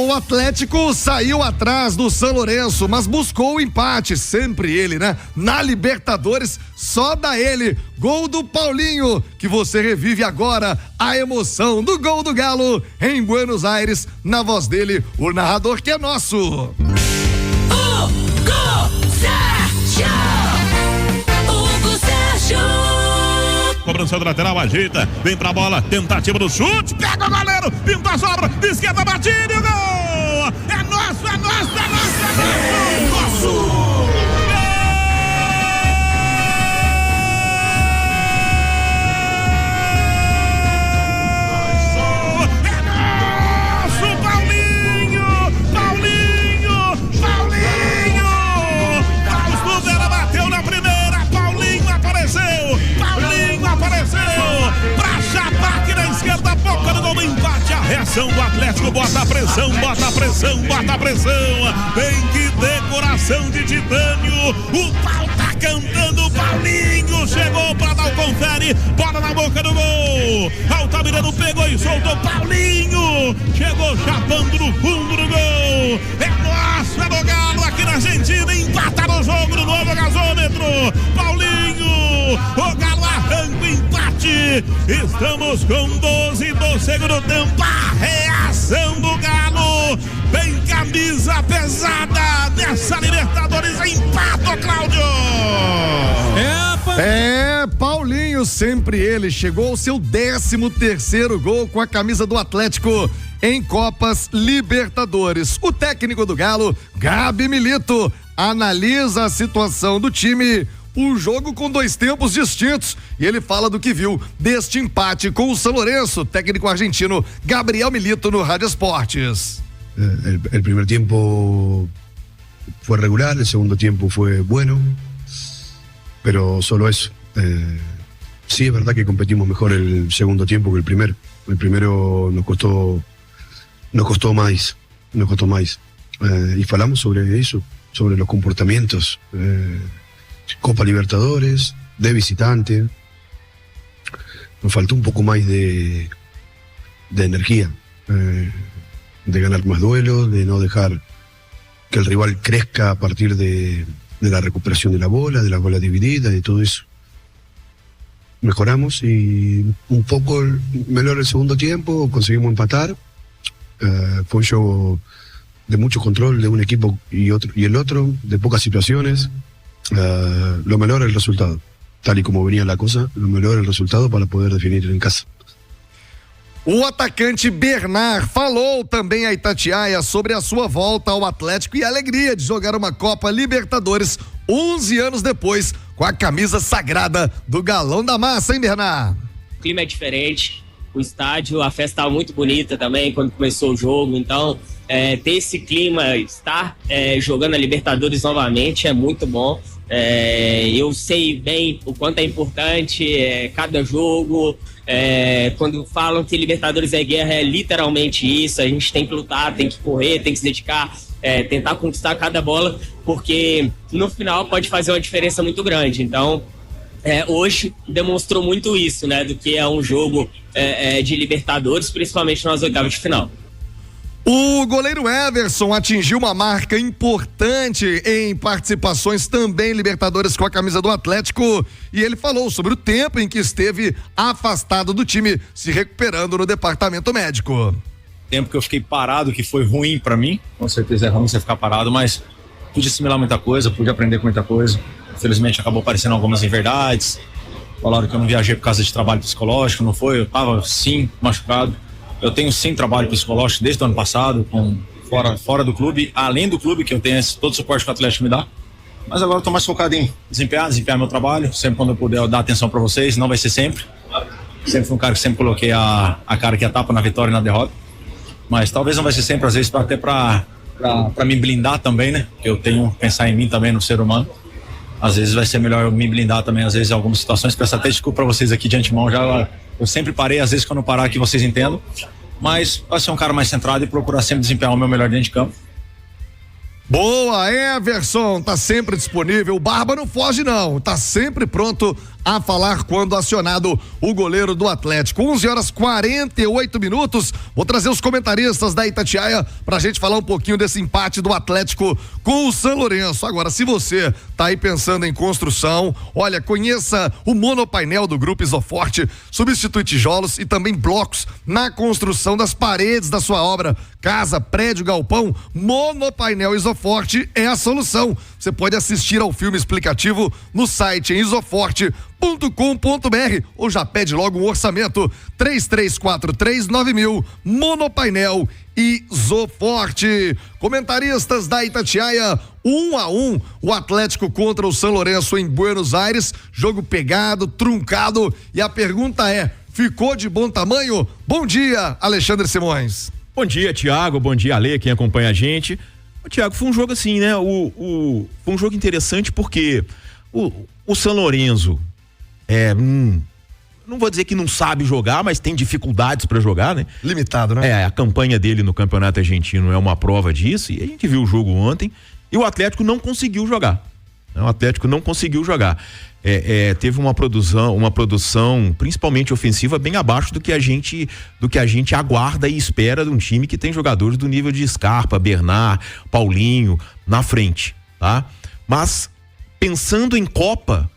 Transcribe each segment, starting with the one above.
O Atlético saiu atrás do São Lourenço, mas buscou o empate, sempre ele, né? Na Libertadores, só dá ele. Gol do Paulinho, que você revive agora a emoção do gol do Galo em Buenos Aires, na voz dele, o narrador que é nosso. Cobrança do lateral, ajeita, vem pra bola, tentativa do chute, pega o goleiro, pinta a sobra, de esquerda, batida e o gol! É nosso, é nosso, é nosso, é nosso! Nosso! Reação do Atlético, bota a pressão, bota a pressão, bota a pressão. Vem que decoração de titânio. O pau tá cantando, o Paulinho chegou pra dar o confere. Bola na boca do gol. Altamirano pegou e soltou. Paulinho chegou chapando no fundo do gol. É nosso, é do Galo aqui na Argentina. Empata no jogo no novo gasômetro. Paulinho, o Galo arranca o empate. Estamos com 12 do segundo tempo. A reação do Galo, bem camisa pesada nessa Libertadores, empata, Cláudio. Paulinho, sempre ele, chegou ao seu 13º gol com a camisa do Atlético em Copas Libertadores. O técnico do Galo, Gabi Milito, analisa a situação do time. O jogo com 2 tempos distintos, e ele fala do que viu deste empate com o São Lourenço. Técnico argentino Gabriel Milito no Rádio Esportes. El primer tiempo fue regular, el segundo tiempo fue bueno, pero solo eso. Sí, es verdad que competimos mejor el segundo tiempo que el primero. El primero nos costó más. Y falamos sobre eso, sobre los comportamientos. Copa Libertadores, de visitante. Nos faltó un poco más de energía, de ganar más duelos, de no dejar que el rival crezca a partir de la recuperación de la bola dividida, de todo eso. Mejoramos y un poco mejor el segundo tiempo, conseguimos empatar. Fue un juego de mucho control de un equipo y el otro, de pocas situaciones. Lo mejor es el resultado, tal y como venía la cosa, lo mejor es el resultado para poder definir en casa. O atacante Bernard falou também a Itatiaia sobre a sua volta ao Atlético e a alegria de jogar uma Copa Libertadores 11 anos depois com a camisa sagrada do Galão da Massa, hein, Bernard? O clima é diferente, o estádio, a festa estava muito bonita também quando começou o jogo, então ter esse clima, estar jogando a Libertadores novamente é muito bom. Eu sei bem o quanto é importante cada jogo. Quando falam que Libertadores é guerra, é literalmente isso. A gente tem que lutar, tem que correr, tem que se dedicar, tentar conquistar cada bola, porque no final pode fazer uma diferença muito grande. Então hoje demonstrou muito isso, né, do que é um jogo de Libertadores, principalmente nas oitavas de final. O goleiro Everson atingiu uma marca importante em participações também em Libertadores com a camisa do Atlético, e ele falou sobre o tempo em que esteve afastado do time, se recuperando no departamento médico. Tempo que eu fiquei parado, que foi ruim pra mim, com certeza é ruim você ficar parado, mas pude assimilar muita coisa, pude aprender com muita coisa. Infelizmente acabou aparecendo algumas inverdades, falaram que eu não viajei por causa de trabalho psicológico, não foi, eu tava sim machucado. Eu tenho sim trabalho psicológico desde o ano passado, fora do clube, além do clube, que eu tenho todo o suporte que o Atlético me dá. Mas agora eu tô mais focado em desempenhar meu trabalho, sempre quando eu puder eu dar atenção para vocês, não vai ser sempre. Sempre fui um cara que sempre coloquei a cara que a tapa na vitória e na derrota. Mas talvez não vai ser sempre, às vezes até para me blindar também, né? Que eu tenho que pensar em mim também, no ser humano. Às vezes vai ser melhor eu me blindar também, às vezes em algumas situações. Peço até desculpa para vocês aqui de antemão já. Eu sempre parei, às vezes quando eu parar que vocês entendam, mas vai ser um cara mais centrado e procurar sempre desempenhar o meu melhor dentro de campo. Boa, Everson, tá sempre disponível, o Barba não foge não, tá sempre pronto a falar quando acionado o goleiro do Atlético. 11h48. Vou trazer os comentaristas da Itatiaia pra gente falar um pouquinho desse empate do Atlético com o São Lourenço. Agora, se você tá aí pensando em construção, olha, conheça o monopainel do Grupo Isoforte, substitui tijolos e também blocos na construção das paredes da sua obra, casa, prédio, galpão. Monopainel Isoforte é a solução. Você pode assistir ao filme explicativo no site em isoforte.com.br ou já pede logo um orçamento. 33439000. Monopainel Isoforte. Comentaristas da Itatiaia, 1-1, o Atlético contra o São Lourenço em Buenos Aires, jogo pegado, truncado, e a pergunta é, ficou de bom tamanho? Bom dia, Alexandre Simões. Bom dia, Thiago, bom dia, Ale, quem acompanha a gente. Thiago, foi um jogo assim, né, foi um jogo interessante porque o São Lourenço não vou dizer que não sabe jogar, mas tem dificuldades para jogar, né? Limitado, né? A campanha dele no Campeonato Argentino é uma prova disso, e a gente viu o jogo ontem, e o Atlético não conseguiu jogar. Teve uma produção principalmente ofensiva bem abaixo do que a gente aguarda e espera de um time que tem jogadores do nível de Scarpa, Bernard, Paulinho na frente, tá? Mas pensando em Copa,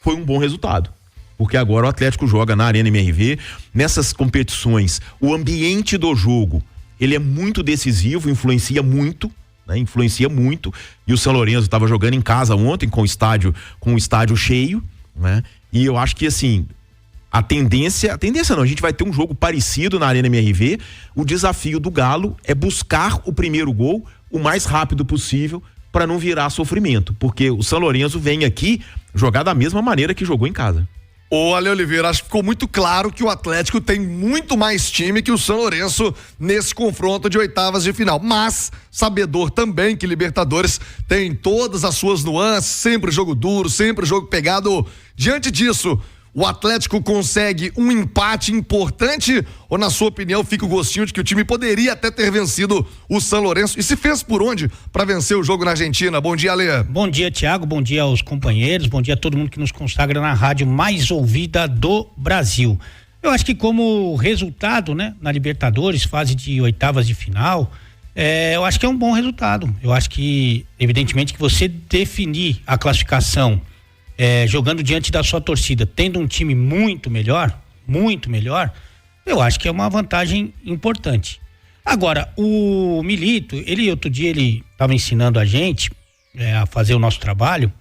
foi um bom resultado, porque agora o Atlético joga na Arena MRV. Nessas competições, o ambiente do jogo, ele é muito decisivo, influencia muito, e o São Lourenço estava jogando em casa ontem com o estádio cheio, né? E eu acho que assim, a tendência não, a gente vai ter um jogo parecido na Arena MRV. O desafio do Galo é buscar o primeiro gol o mais rápido possível para não virar sofrimento, porque o São Lourenço vem aqui jogar da mesma maneira que jogou em casa. Ô, Ale Oliveira, acho que ficou muito claro que o Atlético tem muito mais time que o São Lourenço nesse confronto de oitavas de final, mas sabedor também que Libertadores tem todas as suas nuances, sempre jogo duro, sempre jogo pegado. Diante disso, o Atlético consegue um empate importante ou, na sua opinião, fica o gostinho de que o time poderia até ter vencido o São Lourenço? E se fez por onde para vencer o jogo na Argentina? Bom dia, Ale. Bom dia, Thiago, bom dia aos companheiros, bom dia a todo mundo que nos consagra na rádio mais ouvida do Brasil. Eu acho que como resultado, né, na Libertadores, fase de oitavas de final, eu acho que é um bom resultado. Eu acho que, evidentemente, que você definir a classificação jogando diante da sua torcida, tendo um time muito melhor, eu acho que é uma vantagem importante. Agora, o Milito, outro dia ele estava ensinando a gente a fazer o nosso trabalho,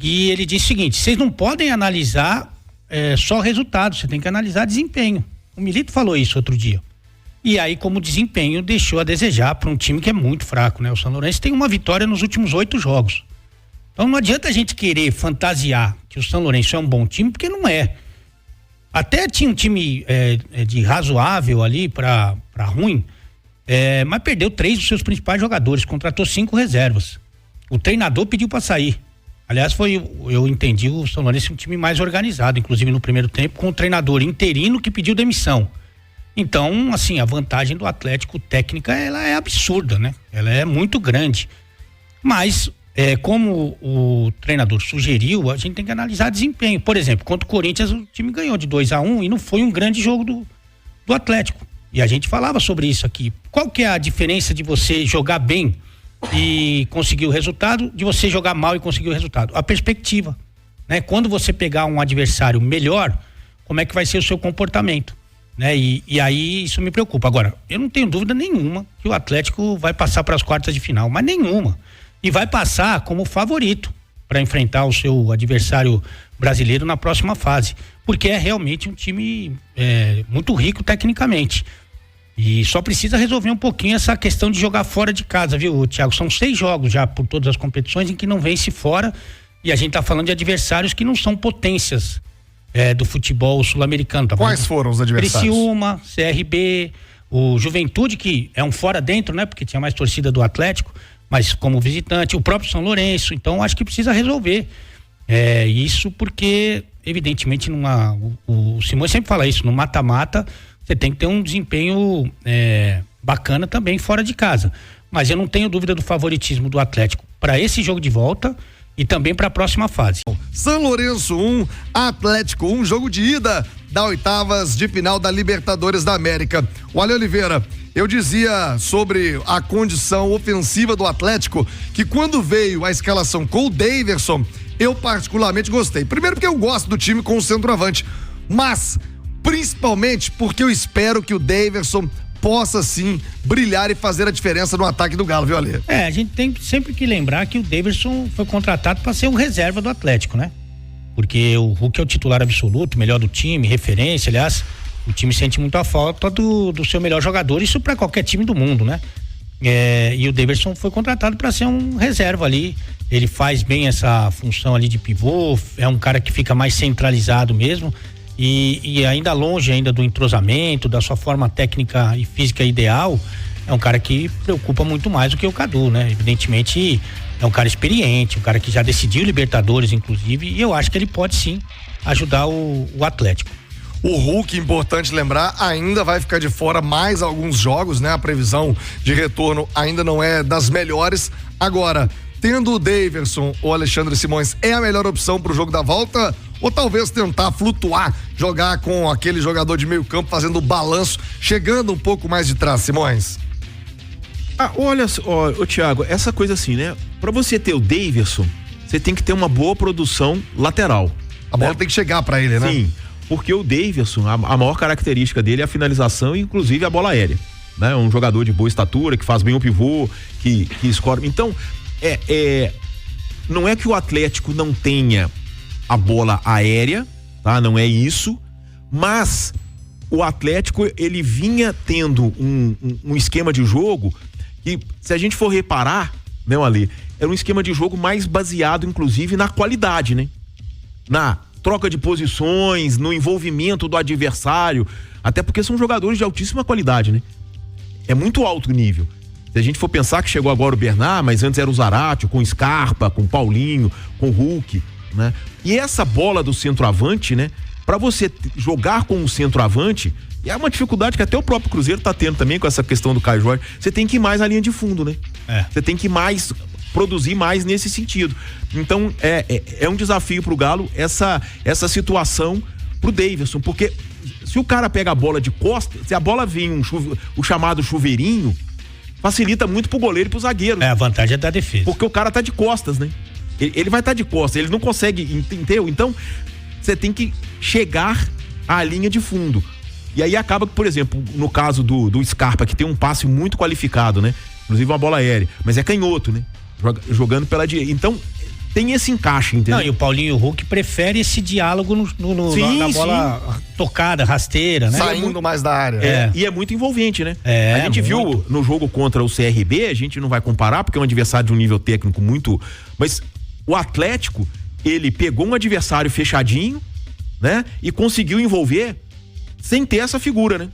e ele disse o seguinte: vocês não podem analisar só resultado, você tem que analisar desempenho. O Milito falou isso outro dia. E aí, como desempenho, deixou a desejar para um time que é muito fraco, né? O São Lourenço tem uma vitória nos últimos 8 jogos. Então não adianta a gente querer fantasiar que o São Lourenço é um bom time, porque não é. Até tinha um time de razoável ali para ruim, mas perdeu 3 dos seus principais jogadores, contratou 5 reservas. O treinador pediu para sair. Aliás, eu entendi o São Lourenço um time mais organizado, inclusive no primeiro tempo, com o treinador interino que pediu demissão. Então, assim, a vantagem do Atlético técnica, ela é absurda, né? Ela é muito grande. Mas como o treinador sugeriu, a gente tem que analisar desempenho. Por exemplo, contra o Corinthians, o time ganhou de 2-1 e não foi um grande jogo do Atlético. E a gente falava sobre isso aqui. Qual que é a diferença de você jogar bem e conseguir o resultado, de você jogar mal e conseguir o resultado? A perspectiva, né? Quando você pegar um adversário melhor, como é que vai ser o seu comportamento, né? E aí isso me preocupa. Agora, eu não tenho dúvida nenhuma que o Atlético vai passar para as quartas de final, mas nenhuma. E vai passar como favorito para enfrentar o seu adversário brasileiro na próxima fase, porque é realmente um time muito rico tecnicamente. E só precisa resolver um pouquinho essa questão de jogar fora de casa, viu, Thiago? São 6 jogos já por todas as competições em que não vence fora, e a gente tá falando de adversários que não são potências do futebol sul-americano. Tá? Quais foram os adversários? Criciúma, CRB, o Juventude, que é um fora dentro, né? Porque tinha mais torcida do Atlético, mas como visitante, o próprio São Lourenço. Então acho que precisa resolver isso, porque evidentemente o Simões sempre fala isso, no mata-mata você tem que ter um desempenho bacana também fora de casa, mas eu não tenho dúvida do favoritismo do Atlético para esse jogo de volta e também para a próxima fase. São Lourenço 1, Atlético 1, jogo de ida da oitavas de final da Libertadores da América. Olha, Oliveira, eu dizia sobre a condição ofensiva do Atlético que quando veio a escalação com o Daverson, eu particularmente gostei. Primeiro porque eu gosto do time com o centroavante, mas principalmente porque eu espero que o Daverson possa sim brilhar e fazer a diferença no ataque do Galo, viu, Ale? A gente tem sempre que lembrar que o Daverson foi contratado para ser um reserva do Atlético, né? Porque o Hulk é o titular absoluto, melhor do time, referência, aliás, o time sente muito a falta do seu melhor jogador, isso para qualquer time do mundo, né? E o Daverson foi contratado para ser um reserva ali, ele faz bem essa função ali de pivô, é um cara que fica mais centralizado mesmo, e ainda longe ainda do entrosamento, da sua forma técnica e física ideal, é um cara que preocupa muito mais do que o Cadu, né? Evidentemente é um cara experiente, um cara que já decidiu Libertadores inclusive, e eu acho que ele pode sim ajudar o Atlético. O Hulk, importante lembrar, ainda vai ficar de fora mais alguns jogos, né? A previsão de retorno ainda não é das melhores. Agora, tendo o Daverson ou Alexandre Simões, é a melhor opção pro jogo da volta? Ou talvez tentar flutuar, jogar com aquele jogador de meio campo fazendo o balanço, chegando um pouco mais de trás, Simões? Olha, Thiago, essa coisa assim, né? Pra você ter o Daverson, você tem que ter uma boa produção lateral. A bola tem que chegar pra ele, né? Sim, porque o Daverson, a maior característica dele é a finalização e inclusive a bola aérea, né? Um jogador de boa estatura, que faz bem o pivô, que escora. Então, não é que o Atlético não tenha a bola aérea, tá? Não é isso, mas o Atlético, ele vinha tendo um esquema de jogo que, se a gente for reparar, né, Ali, era um esquema de jogo mais baseado, inclusive, na qualidade, né? Na troca de posições, no envolvimento do adversário, até porque são jogadores de altíssima qualidade, né? É muito alto o nível. Se a gente for pensar que chegou agora o Bernard, mas antes era o Zarate, com Scarpa, com Paulinho, com Hulk, né? E essa bola do centroavante, né? Pra você jogar com o centroavante, é uma dificuldade que até o próprio Cruzeiro tá tendo também com essa questão do Caio Jorge. Você tem que ir mais à linha de fundo, né? Você tem que produzir mais nesse sentido. Então, é um desafio pro Galo essa situação pro Daverson, porque se o cara pega a bola de costas, se a bola vem o chamado chuveirinho, facilita muito pro goleiro e pro zagueiro. A vantagem é da defesa. Porque o cara tá de costas, né? Ele vai estar de costas, ele não consegue, entendeu? Então, você tem que chegar à linha de fundo. E aí acaba que, por exemplo, no caso do Scarpa, que tem um passe muito qualificado, né? Inclusive uma bola aérea, mas é canhoto, né? Jogando pela direita. Então, tem esse encaixe, entendeu? Não, e o Paulinho e o Hulk preferem esse diálogo na bola tocada, rasteira, né? Saindo mais da área. E é muito envolvente, né? A gente muito. viu no jogo contra o CRB, a gente não vai comparar, porque é um adversário de um nível técnico muito... Mas o Atlético, ele pegou um adversário fechadinho, né? E conseguiu envolver sem ter essa figura, né?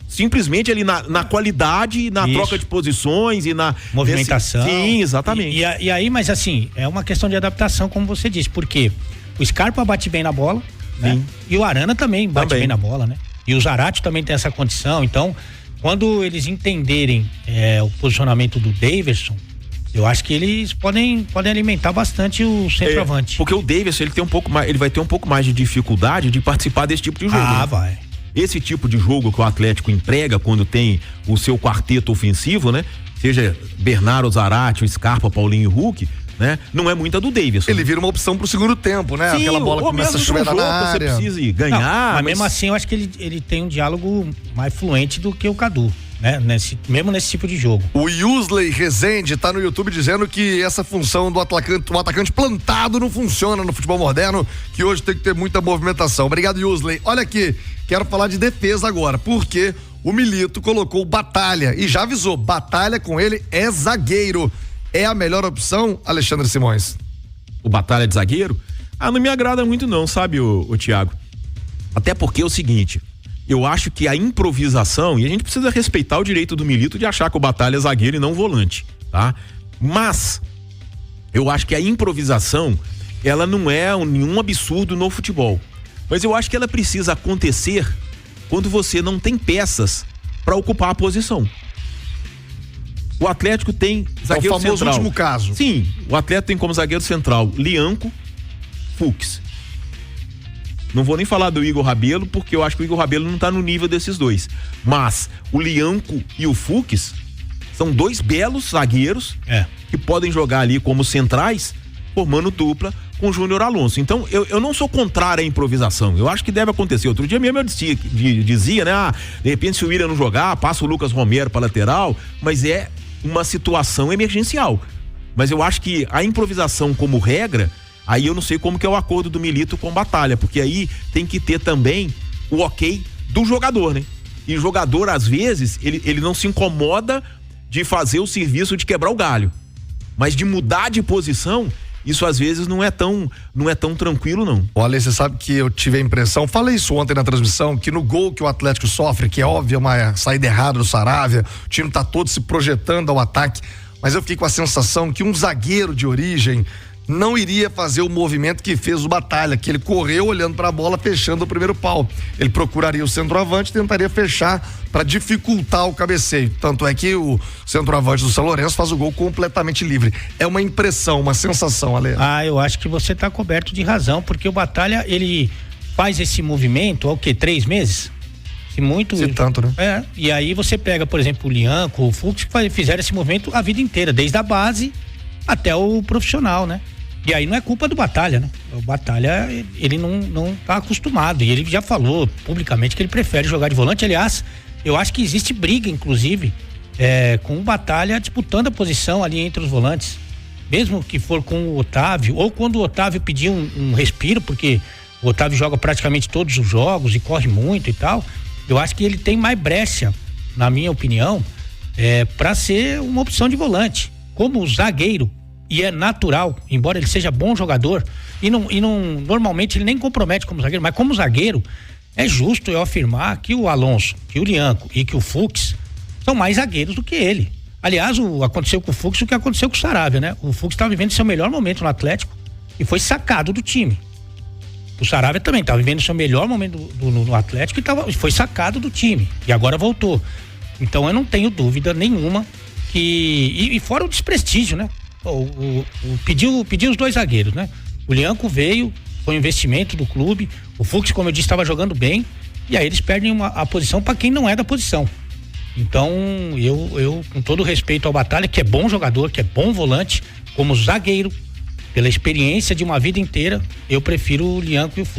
Simplesmente ali na qualidade, na troca de posições e na movimentação. Sim, exatamente. E aí, mas assim, é uma questão de adaptação, como você disse, porque o Scarpa bate bem na bola, né? E o Arana também bate bem na bola, né? E o Zarate também tem essa condição. Então, quando eles entenderem o posicionamento do Daverson, eu acho que eles podem alimentar bastante o centroavante. Porque o Daverson, ele vai ter um pouco mais de dificuldade de participar desse tipo de jogo. Vai. Esse tipo de jogo que o Atlético emprega quando tem o seu quarteto ofensivo, né? Seja Bernardo, Zarate, o Scarpa, Paulinho e Hulk, né? Não é muita do Daverson. Ele vira uma opção pro segundo tempo, né? Sim, aquela bola começa a chover na área. Você precisa ganhar. Mas mesmo assim, eu acho que ele tem um diálogo mais fluente do que o Cadu, né? Mesmo nesse tipo de jogo. O Yusley Rezende tá no YouTube dizendo que essa função do atacante plantado não funciona no futebol moderno, que hoje tem que ter muita movimentação. Obrigado, Yusley. Olha aqui, quero falar de defesa agora, porque o Milito colocou Batalha e já avisou, Batalha com ele é zagueiro. É a melhor opção, Alexandre Simões? O Batalha de zagueiro? Não me agrada muito não, sabe, o Thiago? Até porque é o seguinte, eu acho que a improvisação, e a gente precisa respeitar o direito do Milito de achar que o Batalha é zagueiro e não volante, tá? Mas eu acho que a improvisação, ela não é nenhum absurdo no futebol. Mas eu acho que ela precisa acontecer quando você não tem peças para ocupar a posição. O Atlético tem zagueiro o famoso central. último caso. Sim, o Atlético tem como zagueiro central Lianco, Fux. Não vou nem falar do Igor Rabelo, porque eu acho que o Igor Rabelo não tá no nível desses dois. Mas o Lianco e o Fux são dois belos zagueiros que podem jogar ali como centrais, formando dupla com o Júnior Alonso. Então, eu não sou contrário à improvisação. Eu acho que deve acontecer. Outro dia mesmo eu dizia, né? De repente, se o William não jogar, passa o Lucas Romero pra lateral, mas é uma situação emergencial. Mas eu acho que a improvisação como regra, aí eu não sei como que é o acordo do Milito com Batalha, porque aí tem que ter também o ok do jogador, né? E o jogador, às vezes, ele não se incomoda de fazer o serviço de quebrar o galho, mas de mudar de posição, isso às vezes não é tão tranquilo, não. Olha, você sabe que eu tive a impressão, falei isso ontem na transmissão, que no gol que o Atlético sofre, que é óbvio, é uma saída errada do Saravia, o time tá todo se projetando ao ataque, mas eu fiquei com a sensação que um zagueiro de origem não iria fazer o movimento que fez o Batalha, que ele correu olhando para a bola, fechando o primeiro pau. Ele procuraria o centroavante, tentaria fechar para dificultar o cabeceio. Tanto é que o centroavante do São Lourenço faz o gol completamente livre. É uma impressão, uma sensação, Ale. Eu acho que você está coberto de razão, porque o Batalha, ele faz esse movimento há o quê? 3 meses? Se tanto, né? E aí você pega, por exemplo, o Lianco, o Fux, que fizeram esse movimento a vida inteira, desde a base até o profissional, né? E aí não é culpa do Batalha, né? O Batalha, ele não tá acostumado, e ele já falou publicamente que ele prefere jogar de volante. Aliás, eu acho que existe briga, inclusive, com o Batalha disputando a posição ali entre os volantes, mesmo que for com o Otávio, ou quando o Otávio pedir um respiro, porque o Otávio joga praticamente todos os jogos e corre muito e tal. Eu acho que ele tem mais brecha, na minha opinião, para ser uma opção de volante, como zagueiro. E é natural, embora ele seja bom jogador, e não normalmente ele nem compromete como zagueiro, mas como zagueiro, é justo eu afirmar que o Alonso, que o Lianco e que o Fux são mais zagueiros do que ele. Aliás, aconteceu com o Fux o que aconteceu com o Saravia, né? O Fux estava vivendo seu melhor momento no Atlético e foi sacado do time. O Saravia também estava vivendo seu melhor momento no Atlético e foi sacado do time, e agora voltou. Então eu não tenho dúvida nenhuma que... E fora o desprestígio, né? Pediu os 2 zagueiros, né? O Lianco veio, foi um investimento do clube, o Fux, como eu disse, estava jogando bem, e aí eles perdem a posição para quem não é da posição. Então, eu com todo respeito ao Batalha, que é bom jogador, que é bom volante, como zagueiro, pela experiência de uma vida inteira, eu prefiro o Lianco e o Fux.